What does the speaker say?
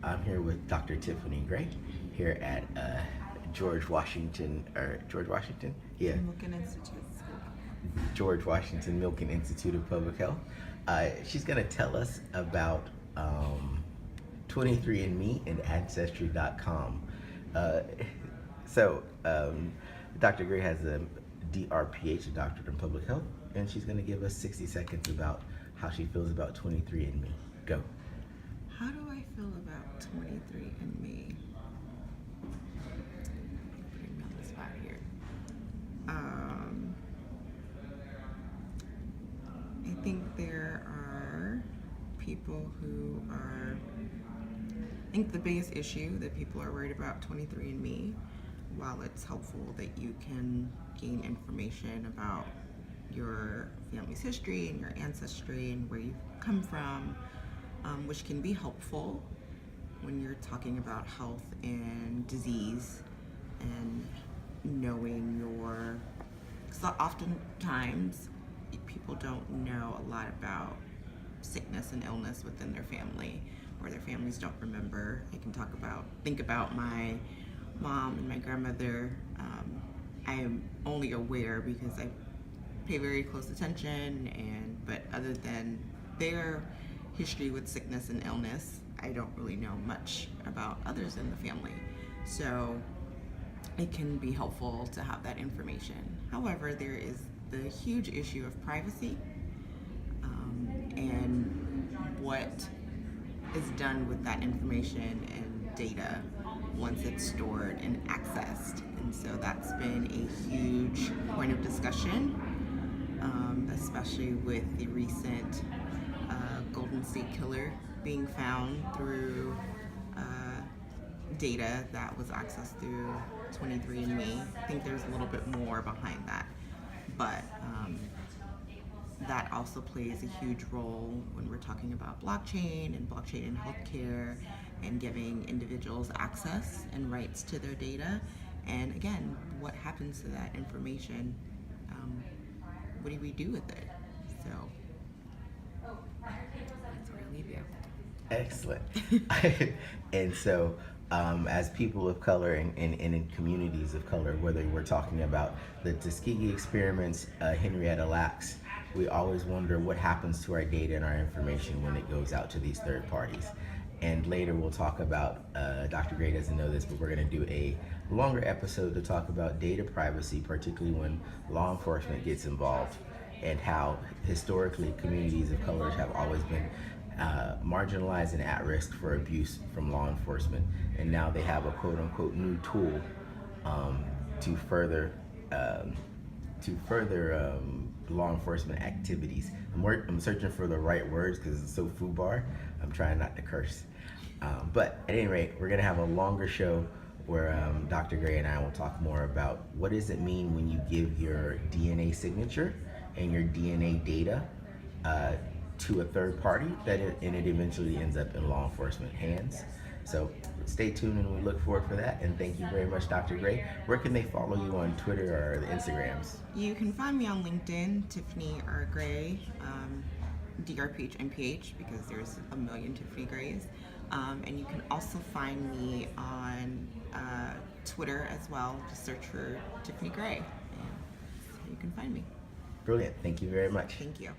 I'm here with Dr. Tiffany Gray here at George Washington, Yeah, Milken Institute. George Washington Milken Institute of Public Health. She's going to tell us about 23andMe and Ancestry.com. Uh, Dr. Gray has a DrPH, a doctorate in public health, and she's going to give us 60 seconds about how she feels about 23andMe. Go. How do I feel about 23andMe? Putting me on the spot here. I think there are people who are. I think the biggest issue that people are worried about 23andMe, while it's helpful that you can gain information about your family's history and your ancestry and where you've come from, which can be helpful when you're talking about health and disease and knowing your, because oftentimes people don't know a lot about sickness and illness within their family, or their families don't remember. I can think about my mom and my grandmother. I am only aware because I pay very close attention, but other than their history with sickness and illness, I don't really know much about others in the family. So it can be helpful to have that information. However, there is the huge issue of privacy, and what is done with that information and data once it's stored and accessed. And so that's been a huge point of discussion, especially with the recent Golden State Killer being found through data that was accessed through 23andMe. I think there's a little bit more behind that, but that also plays a huge role when we're talking about blockchain in healthcare and giving individuals access and rights to their data. And again, what happens to that information? What do we do with it? So that's where I leave you. Excellent. And so, as people of color and in communities of color, whether we're talking about the Tuskegee experiments, Henrietta Lacks, we always wonder what happens to our data and our information when it goes out to these third parties. And later we'll talk about, Dr. Gray doesn't know this, but we're going to do a longer episode to talk about data privacy, particularly when law enforcement gets involved, and how historically communities of color have always been marginalized and at risk for abuse from law enforcement. And now they have a quote unquote new tool to further law enforcement activities. I'm searching for the right words because it's so FUBAR. I'm trying not to curse. But at any rate, we're gonna have a longer show where Dr. Gray and I will talk more about what does it mean when you give your DNA signature and your DNA data to a third party, and it eventually ends up in law enforcement hands. So stay tuned, and we look forward for that. And thank you very much, Dr. Gray. Where can they follow you on Twitter or the Instagrams? You can find me on LinkedIn, Tiffany R. Gray, DrPH MPH, because there's a million Tiffany Grays. And you can also find me on Twitter as well. Just search for Tiffany Gray, and you can find me. Brilliant. Thank you very much. Thank you.